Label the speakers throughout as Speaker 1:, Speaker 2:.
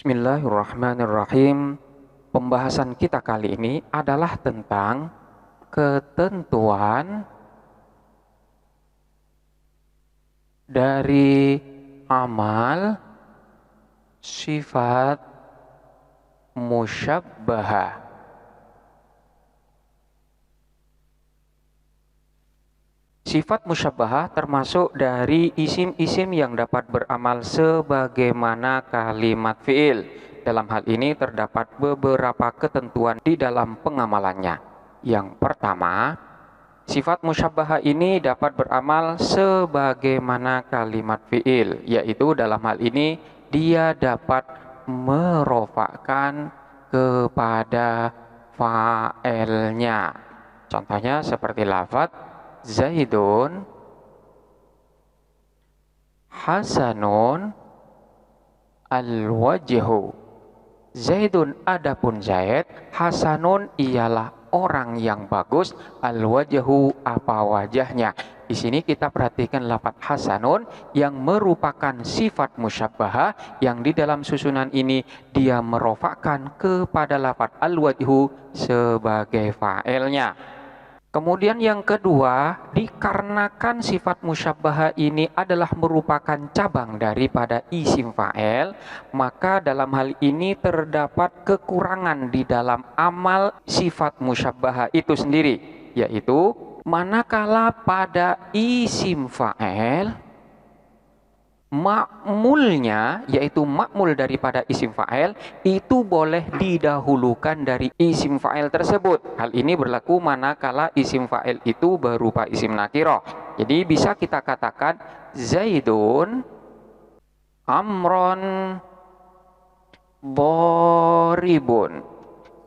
Speaker 1: Bismillahirrahmanirrahim. Pembahasan kita kali ini adalah tentang ketentuan dari amal sifat musyabbahah. Sifat musyabbahah termasuk dari isim-isim yang dapat beramal sebagaimana kalimat fi'il. Dalam hal ini terdapat beberapa ketentuan di dalam pengamalannya. Yang pertama, sifat musyabbahah ini dapat beramal sebagaimana kalimat fi'il, yaitu dalam hal ini dia dapat merofakkan kepada fa'ilnya. Contohnya seperti lafaz Zaidun Hasanun al-wajhu. Zaidun adapun Zaid, Hasanun ialah orang yang bagus, al-wajhu apa wajahnya. Di sini kita perhatikan lafaz Hasanun yang merupakan sifat musyabbahah yang di dalam susunan ini dia merofakkan kepada lafaz al-wajhu sebagai fa'ilnya. Kemudian yang kedua, dikarenakan sifat musyabbahah ini adalah merupakan cabang daripada isim fa'il, maka dalam hal ini terdapat kekurangan di dalam amal sifat musyabbahah itu sendiri, yaitu manakala pada isim fa'il makmulnya, yaitu makmul daripada isim fa'il itu boleh didahulukan dari isim fa'il tersebut. Hal ini berlaku manakala isim fa'il itu berupa isim nakirah. Jadi bisa kita katakan Zaidun Amron Boribun.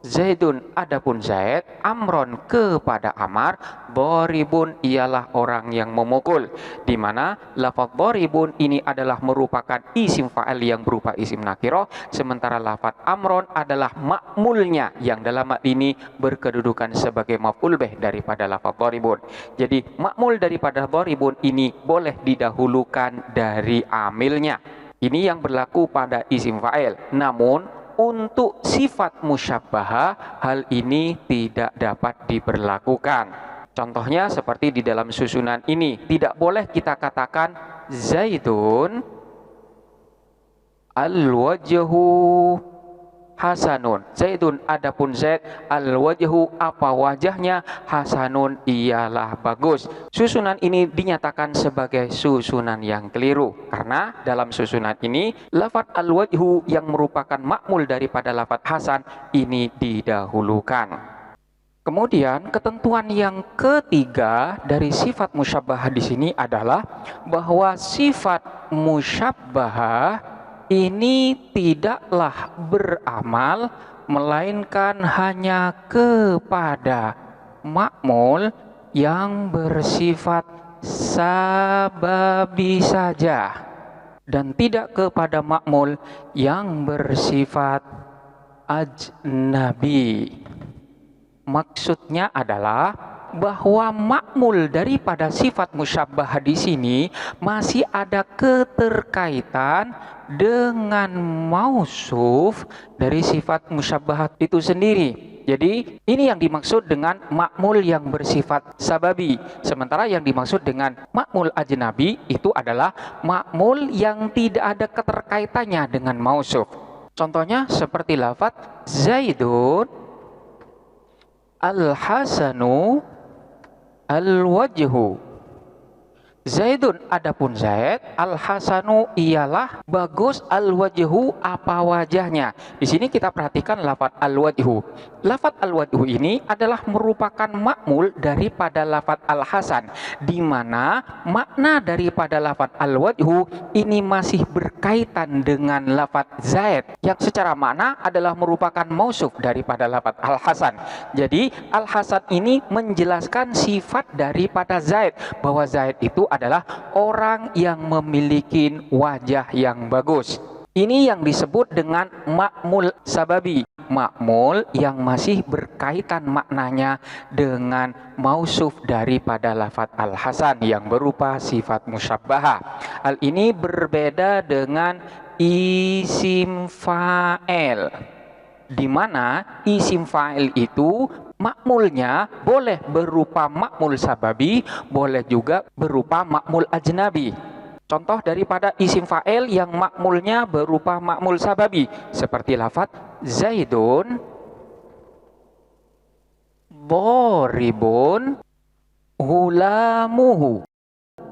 Speaker 1: Zaidun adapun Zaid, Amron kepada Amar, Boribun ialah orang yang memukul. Di mana lafaz Boribun ini adalah merupakan isim fa'il yang berupa isim nakirah, sementara lafaz Amron adalah makmulnya yang dalam hal ini berkedudukan sebagai maf'ul bih daripada lafaz Boribun. Jadi makmul daripada Boribun ini boleh didahulukan dari amilnya. Ini yang berlaku pada isim fa'il. Namun untuk sifat musyabbahah hal ini tidak dapat diberlakukan. Contohnya seperti di dalam susunan ini, tidak boleh kita katakan Zaidun al-wajhu Hasanun. Zaidun adapun Zaid, al-wajhu apa wajahnya, Hasanun ialah bagus. Susunan ini dinyatakan sebagai susunan yang keliru karena dalam susunan ini lafaz al-wajhu yang merupakan makmul daripada lafaz Hasan ini didahulukan. Kemudian ketentuan yang ketiga dari sifat musyabbahah di sini adalah bahwa sifat musyabbahah ini tidaklah beramal melainkan hanya kepada makmul yang bersifat sababi saja dan tidak kepada makmul yang bersifat ajnabi. Maksudnya adalah bahwa makmul daripada sifat musyabbahah di sini masih ada keterkaitan dengan mausuf dari sifat musyabbahah itu sendiri. Jadi ini yang dimaksud dengan makmul yang bersifat sababi. Sementara yang dimaksud dengan makmul ajnabi itu adalah makmul yang tidak ada keterkaitannya dengan mausuf. Contohnya seperti lafaz Zaidun al-hasanu al-wajhu. Zaidun adapun Zaid, al-hasanu ialah bagus, al-wajhu apa wajahnya. Di sini kita perhatikan lafaz al-wajhu. Lafaz al-wajhu ini adalah merupakan makmul daripada lafaz al-hasan, di mana makna daripada lafaz al-wajhu ini masih berkaitan dengan lafaz Zaid yang secara makna adalah merupakan mausuf daripada lafaz al-hasan. Jadi al-hasan ini menjelaskan sifat daripada Zaid, bahwa Zaid itu adalah orang yang memiliki wajah yang bagus. Ini yang disebut dengan makmul sababi, makmul yang masih berkaitan maknanya dengan mausuf daripada lafaz al-hasan yang berupa sifat musyabbahah. Hal ini berbeda dengan isim fa'il, di mana isim fa'il itu makmulnya boleh berupa makmul sababi, boleh juga berupa makmul ajnabi. Contoh daripada isim fa'il yang makmulnya berupa makmul sababi seperti lafaz Zaidun boribun hulamuhu.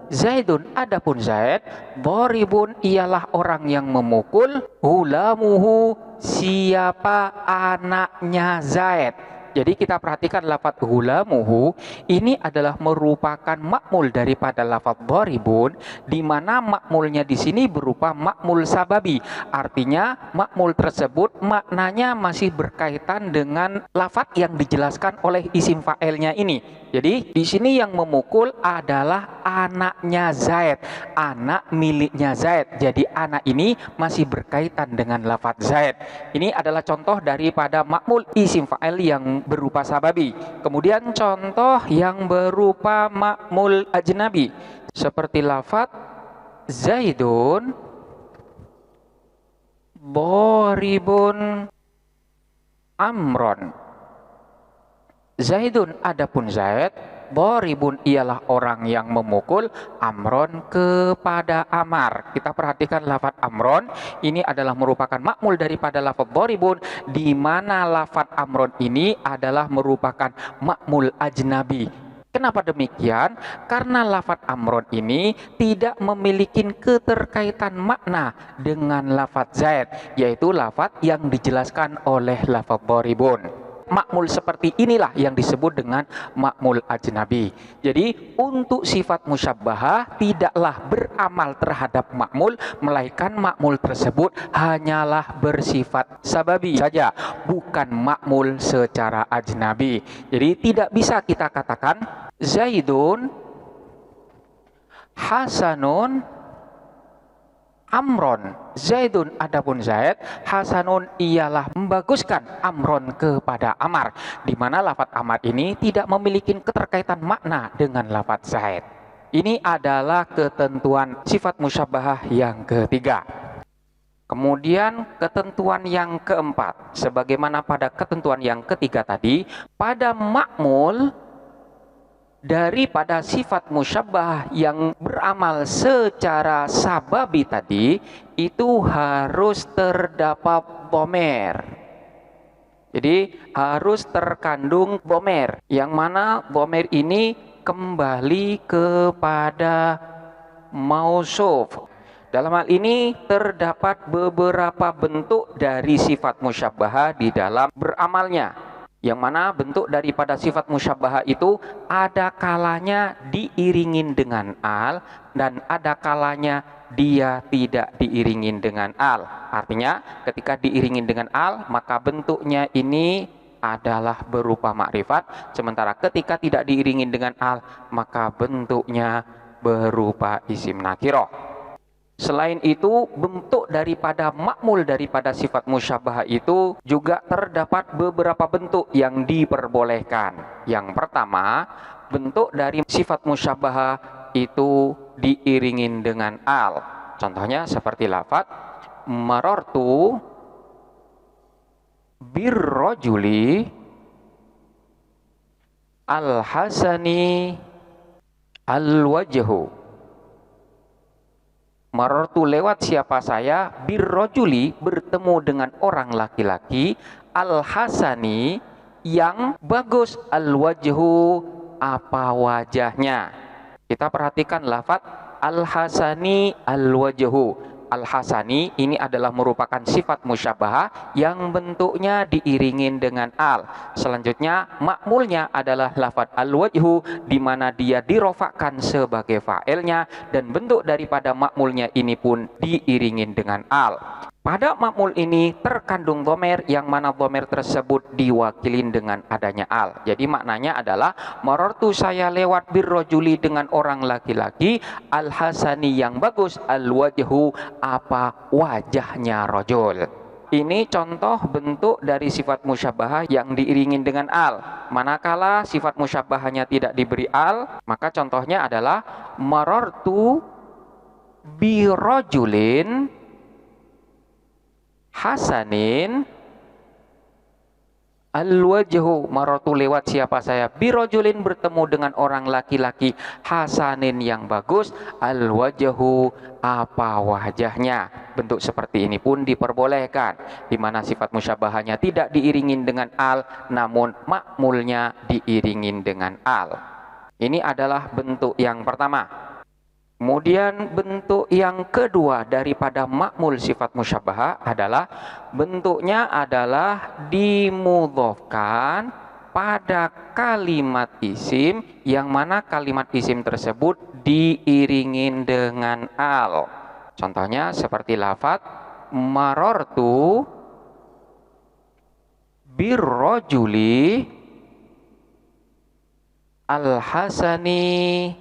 Speaker 1: Zaidun adapun Zaid, boribun ialah orang yang memukul, hulamuhu siapa anaknya Zaid. Jadi kita perhatikan lafaz hulamuhu ini adalah merupakan makmul daripada lafaz boribun, di mana makmulnya di sini berupa makmul sababi. Artinya makmul tersebut maknanya masih berkaitan dengan lafaz yang dijelaskan oleh isim fa'ilnya ini. Jadi di sini yang memukul adalah anaknya Zaid, anak miliknya Zaid. Jadi anak ini masih berkaitan dengan lafaz Zaid. Ini adalah contoh daripada makmul isim fa'il yang berupa sababi. Kemudian contoh yang berupa makmul ajnabi seperti lafaz Zaidun boribun amron. Zaidun adapun Zaid, boribun ialah orang yang memukul, amron kepada Amar. Kita perhatikan lafaz amron ini adalah merupakan makmul daripada lafaz boribun, di mana lafaz amron ini adalah merupakan makmul ajnabi. Kenapa demikian? Karena lafaz amron ini tidak memiliki keterkaitan makna dengan lafaz Zaid, yaitu lafaz yang dijelaskan oleh lafaz boribun. Makmul seperti inilah yang disebut dengan makmul ajnabi. Jadi untuk sifat musyabbahah tidaklah beramal terhadap makmul, melainkan makmul tersebut hanyalah bersifat sababi saja, bukan makmul secara ajnabi. Jadi tidak bisa kita katakan Zaidun Hasanun Amron. Zaidun adapun Zaid, Hasanun ialah membaguskan Amron kepada Amar, di mana lafaz Amar ini tidak memiliki keterkaitan makna dengan lafaz Zaid. Ini adalah ketentuan sifat musyabbahah yang ketiga. Kemudian ketentuan yang keempat, sebagaimana pada ketentuan yang ketiga tadi, pada makmul daripada sifat musyabbah yang beramal secara sababi tadi, itu harus terdapat bomer. Jadi harus terkandung bomer, yang mana bomer ini kembali kepada mausuf. Dalam hal ini terdapat beberapa bentuk dari sifat musyabbah di dalam beramalnya, yang mana bentuk daripada sifat musyabbah itu ada kalanya diiringin dengan al dan ada kalanya dia tidak diiringin dengan al. Artinya ketika diiringin dengan al maka bentuknya ini adalah berupa makrifat, sementara ketika tidak diiringin dengan al maka bentuknya berupa isim nakiroh. Selain itu, bentuk daripada makmul daripada sifat musyabbah itu juga terdapat beberapa bentuk yang diperbolehkan. Yang pertama, bentuk dari sifat musyabbah itu diiringin dengan al. Contohnya seperti lafaz marartu birrojuli al-hasani al-wajhu. Marartu lewat siapa saya, birrojuli bertemu dengan orang laki-laki, al-hasani yang bagus, al-wajhu apa wajahnya. Kita perhatikan lafaz al-hasani al-wajhu. Al-hasani ini adalah merupakan sifat musyabbahah yang bentuknya diiringin dengan al. Selanjutnya makmulnya adalah lafaz al-wajhu, di mana dia dirofakkan sebagai fa'ilnya, dan bentuk daripada makmulnya ini pun diiringin dengan al. Pada makmul ini terkandung domer, yang mana domer tersebut diwakilin dengan adanya al. Jadi maknanya adalah marartu saya lewat birrojuli dengan orang laki-laki, al-hasani yang bagus, al-wajhu apa wajahnya rojul. Ini contoh bentuk dari sifat musyabbahah yang diiringin dengan al. Manakala sifat musyabbahahnya tidak diberi al, maka contohnya adalah marartu birrojulin hasanin al-wajhu, marartu lewat siapa saya, birojulin bertemu dengan orang laki-laki, hasanin yang bagus, al-wajhu apa wajahnya. Bentuk seperti ini pun diperbolehkan, di mana sifat musyabahanya tidak diiringin dengan al, namun makmulnya diiringin dengan al. Ini adalah bentuk yang pertama. Kemudian bentuk yang kedua daripada makmul sifat musyabahah adalah bentuknya adalah dimudhofkan pada kalimat isim, yang mana kalimat isim tersebut diiringin dengan al. Contohnya seperti lafadz marartu birrojuli al-hasani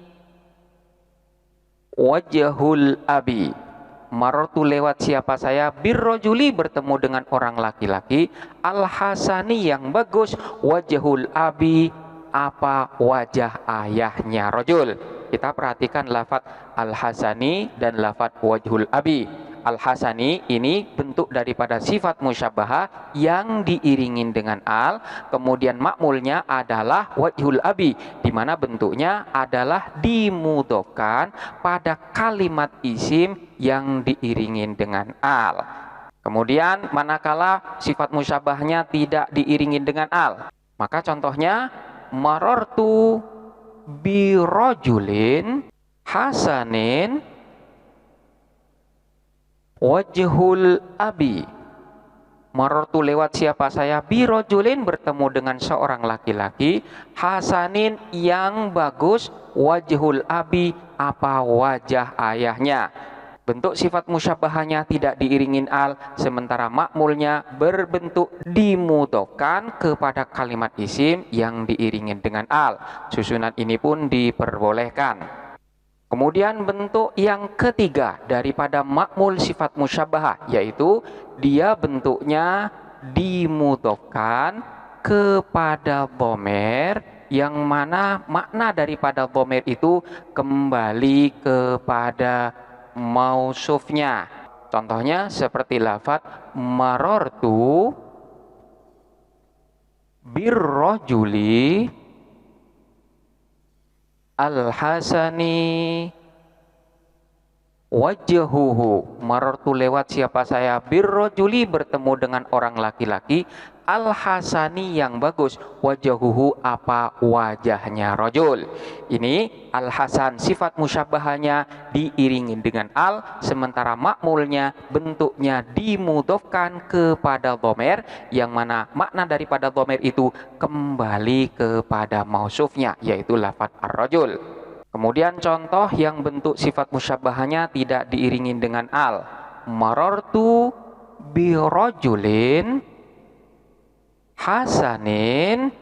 Speaker 1: wajhul abi. Marartu lewat siapa saya, birrojuli bertemu dengan orang laki-laki, al-hasani yang bagus, wajhul abi apa wajah ayahnya rojul. Kita perhatikan lafadz al-hasani dan lafadz wajhul abi. Al-hasani ini bentuk daripada sifat musyabahah yang diiringin dengan al, kemudian makmulnya adalah wajhul abi, di mana bentuknya adalah dimudhofkan pada kalimat isim yang diiringin dengan al. Kemudian manakala sifat musyabahnya tidak diiringin dengan al, maka contohnya marartu birojulin hasanin wajhul abi. Marartu lewat siapa saya, birojulin bertemu dengan seorang laki-laki, hasanin yang bagus, wajhul abi apa wajah ayahnya. Bentuk sifat musyabahanya tidak diiringin al, sementara makmulnya berbentuk dimudhofkan kepada kalimat isim yang diiringin dengan al. Susunan ini pun diperbolehkan. Kemudian bentuk yang ketiga daripada makmul sifat musyabahah, yaitu dia bentuknya dimudhofkan kepada dhamir, yang mana makna daripada dhamir itu kembali kepada mausufnya. Contohnya seperti lafadz marartu birrojuli al-hasani wajhuhu. Marartu lewat siapa saya, birrojuli bertemu dengan orang laki-laki, al-hasani yang bagus, wajhuhu apa wajahnya rojul. Ini al-hasan sifat musyabahanya diiringin dengan al, sementara makmulnya bentuknya dimudhofkan kepada dhamir, yang mana makna daripada dhamir itu kembali kepada mausufnya, yaitu lafadz ar-rajul. Kemudian contoh yang bentuk sifat musyabahanya tidak diiringin dengan al, marartu birojulin hasanin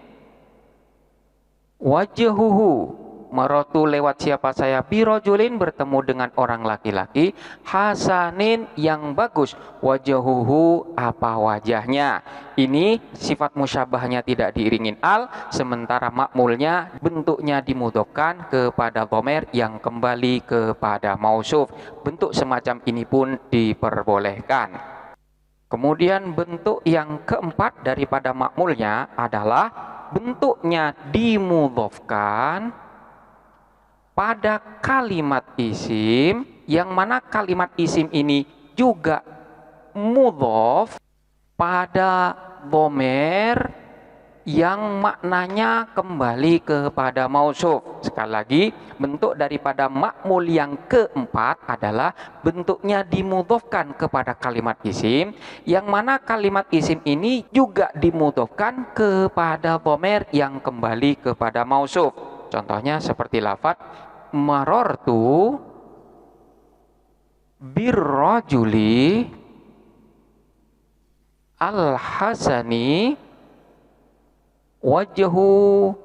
Speaker 1: wajhuhu. Marartu lewat siapa saya, birojulin bertemu dengan orang laki-laki, hasanin yang bagus, wajhuhu apa wajahnya. Ini sifat musyabahnya tidak diiringin al, sementara makmulnya bentuknya dimudhofkan kepada dhamir yang kembali kepada mausuf. Bentuk semacam ini pun diperbolehkan. Kemudian bentuk yang keempat daripada makmulnya adalah bentuknya dimudhofkan pada kalimat isim, yang mana kalimat isim ini juga mudhof pada dhamir yang maknanya kembali kepada mausuf. Sekali lagi, bentuk daripada makmul yang keempat adalah bentuknya dimudhofkan kepada kalimat isim, yang mana kalimat isim ini juga dimudhofkan kepada dhamir yang kembali kepada mausuf. Contohnya seperti lafadz marartu birrojuli al-hasani wajhu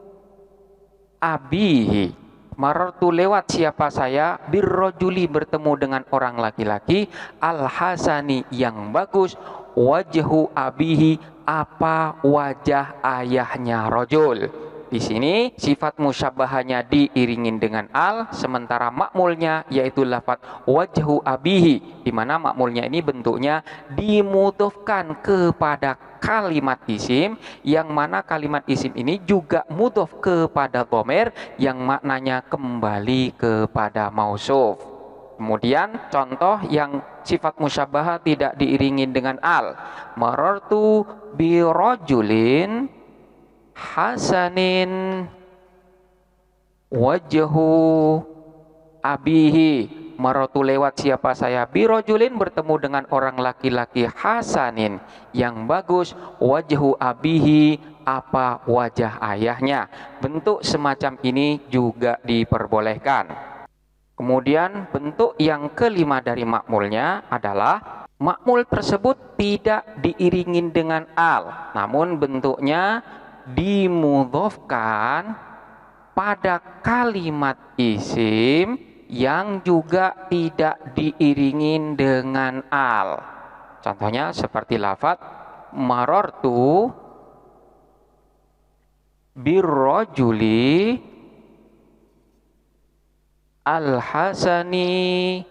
Speaker 1: abihi. Marartu lewat siapa saya, birrojuli bertemu dengan orang laki-laki, al-hasani yang bagus, wajhu abihi apa wajah ayahnya rojul. Di sini sifat musyabahanya diiringin dengan al, sementara makmulnya yaitu lafaz wajhu abihi, di mana makmulnya ini bentuknya dimudhofkan kepada kalimat isim, yang mana kalimat isim ini juga mudhof kepada dhamir yang maknanya kembali kepada mausuf. Kemudian contoh yang sifat musyabahah tidak diiringi dengan al. Marartu bi rajulin hasanin wajhu abihi. Marartu lewat siapa saya, bi rajulin bertemu dengan orang laki-laki, hasanin yang bagus, wajhu abihi apa wajah ayahnya. Bentuk semacam ini juga diperbolehkan. Kemudian bentuk yang kelima dari makmulnya adalah makmul tersebut tidak diiringin dengan al, namun bentuknya dimudhofkan pada kalimat isim yang juga tidak diiringin dengan al. Contohnya seperti lafaz marartu birrajuli al-hasani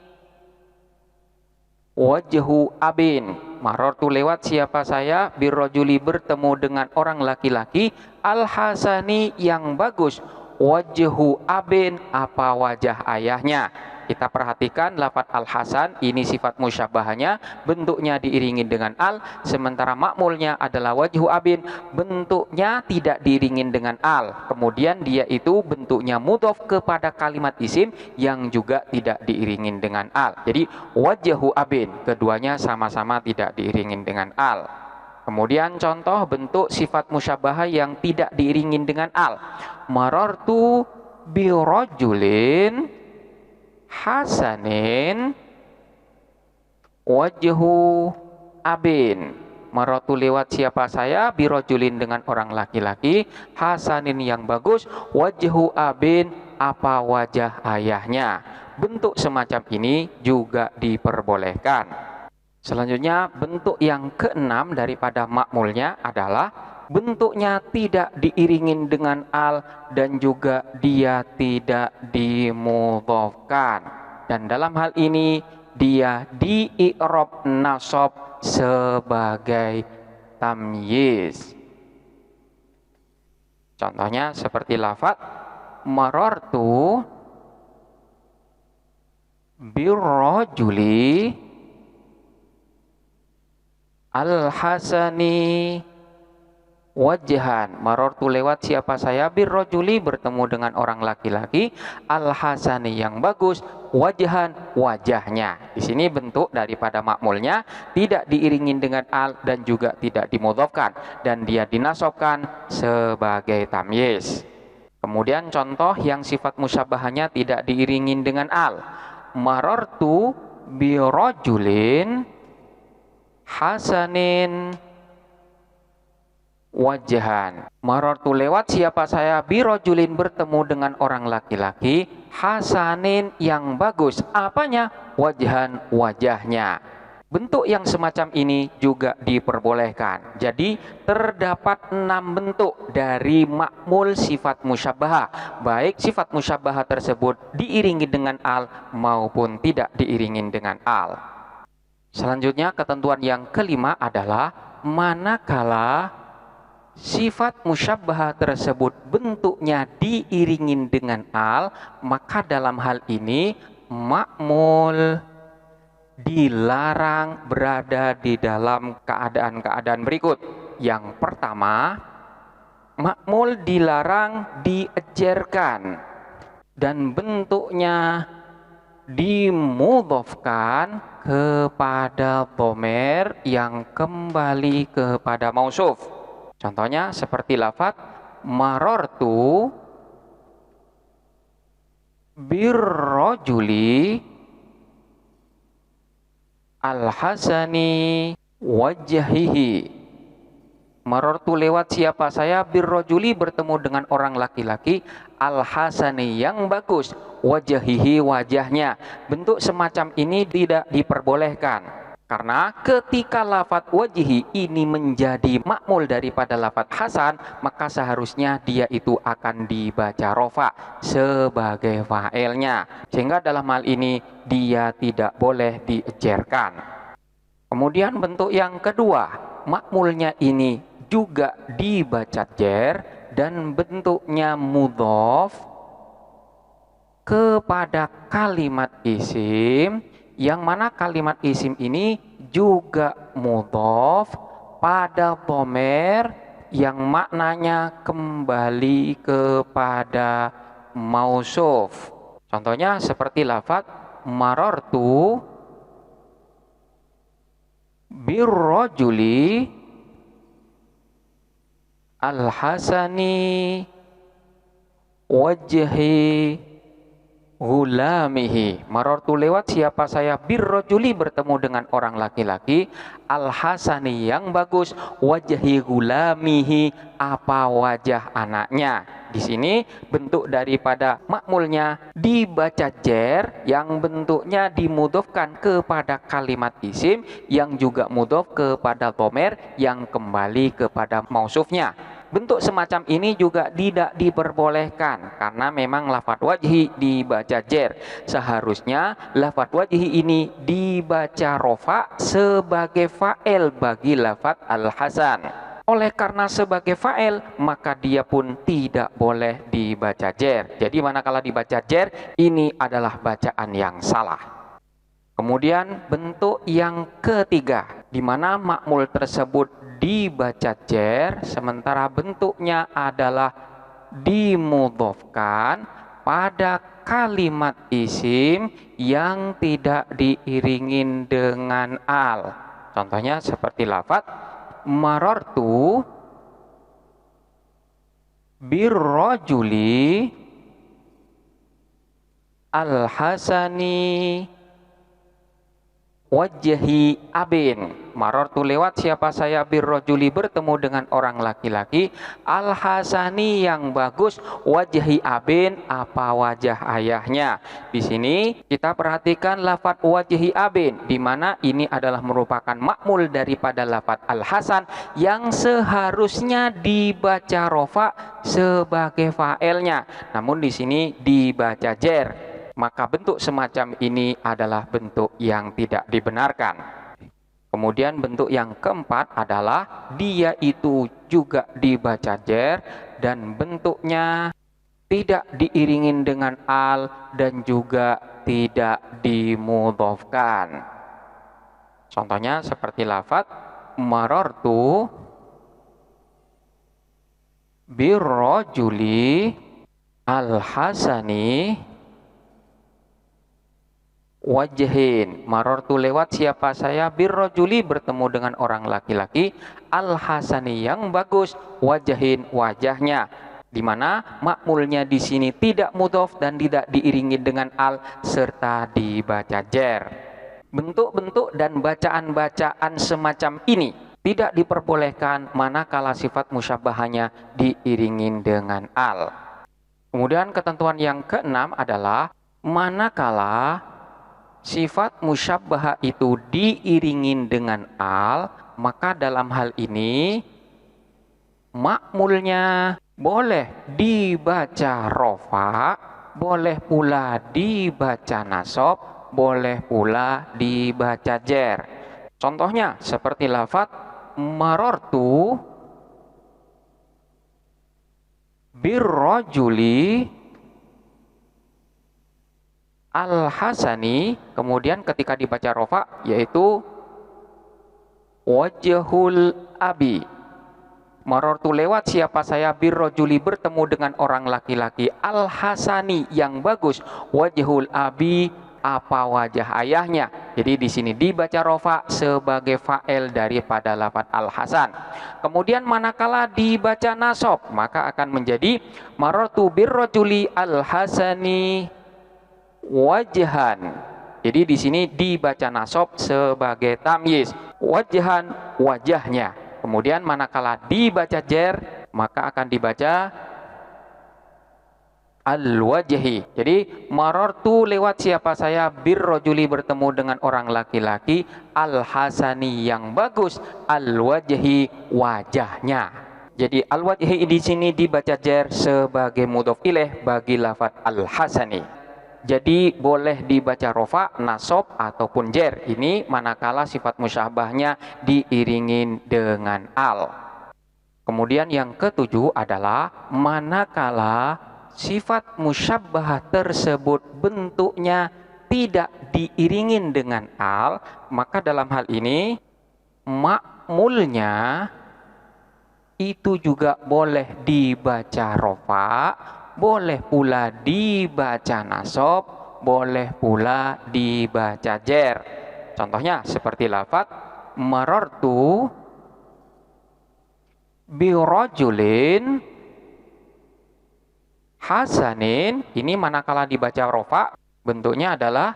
Speaker 1: wajhu abin. Marartu lewat siapa saya, birrajuli bertemu dengan orang laki-laki, al-hasani yang bagus, wajhu abin apa wajah ayahnya. Kita perhatikan lafaz al-hasan ini sifat musyabahanya, bentuknya diiringi dengan al, sementara makmulnya adalah wajhu abin, bentuknya tidak diiringi dengan al. Kemudian dia itu bentuknya mudhof kepada kalimat isim yang juga tidak diiringi dengan al. Jadi wajhu abin, keduanya sama-sama tidak diiringi dengan al. Kemudian contoh bentuk sifat musyabahah yang tidak diiringi dengan al. Marartu bi rajulin hasanin wajhu abin. Marartu lewat siapa saya, birojulin dengan orang laki-laki, hasanin yang bagus, wajhu abin apa wajah ayahnya. Bentuk semacam ini juga diperbolehkan. Selanjutnya bentuk yang keenam daripada makmulnya adalah bentuknya tidak diiringin dengan al dan juga dia tidak dimudhofkan. Dan dalam hal ini dia di i'rab nasab sebagai tamyiz. Contohnya seperti lafaz marartu birrajuli al-hasani wajhan. Marartu lewat siapa saya, birrajuli bertemu dengan orang laki-laki, al-hasani yang bagus, wajhan wajahnya. Di sini bentuk daripada makmulnya tidak diiringin dengan al dan juga tidak dimudhofkan dan dia dinasobkan sebagai tamyiz. Kemudian contoh yang sifat musyabahanya tidak diiringin dengan al. Marartu birrajulin hasanin wajhan. Marartu lewat siapa saya, birojulin bertemu dengan orang laki-laki, hasanin yang bagus. Apanya? Wajhan wajahnya. Bentuk yang semacam ini juga diperbolehkan. Jadi terdapat 6 bentuk dari makmul sifat musyabahah. Baik sifat musyabahah tersebut diiringi dengan al maupun tidak diiringi dengan al. Selanjutnya ketentuan yang kelima adalah manakala sifat musyabbaha tersebut bentuknya diiringin dengan al, maka dalam hal ini makmul dilarang berada di dalam keadaan-keadaan berikut. Yang pertama, makmul dilarang diejerkan dan bentuknya dimudhofkan kepada dhamir yang kembali kepada mausuf. Contohnya seperti lafaz marartu birrajuli al-hasani wajhihi. Marartu lewat siapa saya, birrajuli bertemu dengan orang laki-laki, al-hasani yang bagus, wajhihi wajahnya. Bentuk semacam ini tidak diperbolehkan. Karena ketika lafadz wajhi ini menjadi makmul daripada lafadz hasan, maka seharusnya dia itu akan dibaca rofa sebagai fa'ilnya. Sehingga dalam hal ini dia tidak boleh diejerkan. Kemudian bentuk yang kedua, makmulnya ini juga dibaca jer dan bentuknya mudhof kepada kalimat isim, yang mana kalimat isim ini juga mudhof pada dhamir yang maknanya kembali kepada mausuf. Contohnya seperti lafadz marartu birrajuli al-hasani wajhi gulamihi. Marartu lewat siapa saya birrajuli bertemu dengan orang laki-laki, al-hasani yang bagus, wajhi gulamihi apa wajah anaknya. Di sini bentuk daripada makmulnya dibaca jer yang bentuknya dimudhofkan kepada kalimat isim yang juga mudhof kepada dhamir yang kembali kepada mausufnya. Bentuk semacam ini juga tidak diperbolehkan karena memang lafadz wajhi dibaca jer. Seharusnya lafadz wajhi ini dibaca rofa sebagai fa'il bagi lafadz al-hasan. Oleh karena sebagai fa'il, maka dia pun tidak boleh dibaca jer. Jadi manakala dibaca jer, ini adalah bacaan yang salah. Kemudian bentuk yang ketiga, di mana makmul tersebut dibaca jer, sementara bentuknya adalah dimudhofkan pada kalimat isim yang tidak diiringin dengan al. Contohnya seperti lafadz marartu birrajuli al-hasani wajhi abin. Marartu lewat siapa saya birrajuli bertemu dengan orang laki-laki, al-hasani yang bagus, wajhi abin apa wajah ayahnya. Di sini kita perhatikan lafadz wajhi abin, di mana ini adalah merupakan makmul daripada lafadz al-hasan yang seharusnya dibaca rofa sebagai fa'ilnya. Namun di sini dibaca jer. Maka bentuk semacam ini adalah bentuk yang tidak dibenarkan. Kemudian bentuk yang keempat adalah dia itu juga dibaca jer dan bentuknya tidak diiringin dengan al dan juga tidak dimudhofkan. Contohnya seperti lafadz marartu birrajuli al-hasani wajhin. Marartu lewat siapa saya birrajuli bertemu dengan orang laki-laki, al-hasani yang bagus, wajhin wajahnya. Di mana makmulnya di sini tidak mudhof dan tidak diiringi dengan al serta dibaca jer. Bentuk-bentuk dan bacaan-bacaan semacam ini tidak diperbolehkan manakala sifat musyabbahanya diiringin dengan al. Kemudian ketentuan yang keenam adalah manakala sifat musyabbah itu diiringin dengan al, maka dalam hal ini makmulnya boleh dibaca rofa, boleh pula dibaca nasab, boleh pula dibaca jer. Contohnya seperti lafadz marartu birrajuli al-hasani, kemudian ketika dibaca rofa yaitu wajhul abi. Marartu lewat siapa saya birrajuli bertemu dengan orang laki-laki, al-hasani yang bagus, wajhul abi apa wajah ayahnya. Jadi di sini dibaca rofa sebagai fa'il daripada lafadz al-hasan. Kemudian manakala dibaca nasab maka akan menjadi marartu birrajuli al-hasani wajhan. Jadi di sini dibaca nasab sebagai tamyiz, wajhan wajahnya. Kemudian manakala dibaca jer maka akan dibaca al-wajhi. Jadi marartu lewat siapa saya, birrojuli bertemu dengan orang laki-laki, al-hasani yang bagus, al-wajhi wajahnya. Jadi al-wajhi di sini dibaca jar sebagai mudhof ilaih bagi lafaz al-hasani. Jadi boleh dibaca rofa, nasab ataupun jar. Ini manakala sifat musyabbahnya diiringin dengan al. Kemudian yang ketujuh adalah manakala sifat musyabbah tersebut bentuknya tidak diiringin dengan al, maka dalam hal ini makmulnya itu juga boleh dibaca rofa, boleh pula dibaca nasab, boleh pula dibaca jar. Contohnya seperti lafaz marartu birrajulin hasanin. Ini manakala dibaca rofa bentuknya adalah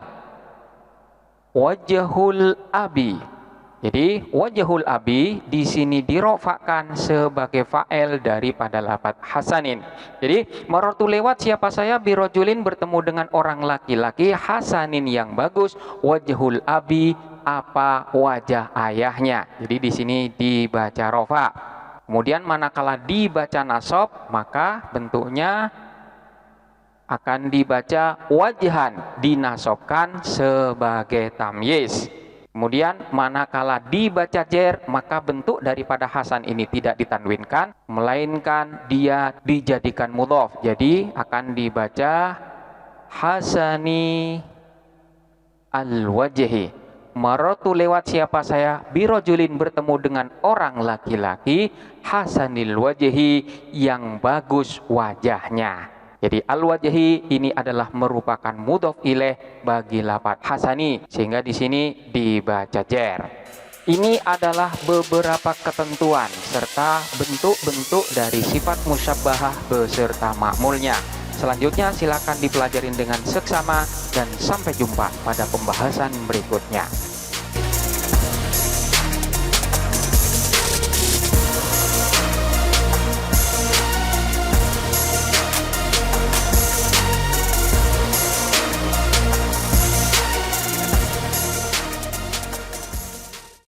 Speaker 1: wajhul abi. Jadi wajhul abi di sini dirofakan sebagai fa'il daripada lafaz hasanin. Jadi marartu lewat siapa saya, birrajulin bertemu dengan orang laki-laki, hasanin yang bagus, wajhul abi apa wajah ayahnya. Jadi di sini dibaca rofa. Kemudian manakala dibaca nasab maka bentuknya akan dibaca wajhan, dinasobkan sebagai tamyiz. Kemudian manakala dibaca jar maka bentuk daripada hasan ini tidak ditanwinkan, melainkan dia dijadikan mudhof. Jadi akan dibaca hasani al-wajhi. Marartu lewat siapa saya, birrajulin bertemu dengan orang laki-laki, hasanil wajhi yang bagus wajahnya. Jadi al-wajhi ini adalah merupakan mudhof ilaih bagi lafaz hasani, sehingga di sini dibaca jar. Ini adalah beberapa ketentuan serta bentuk-bentuk dari sifat musyabbahah beserta makmulnya. Selanjutnya silakan dipelajarin dengan seksama dan sampai jumpa pada pembahasan berikutnya.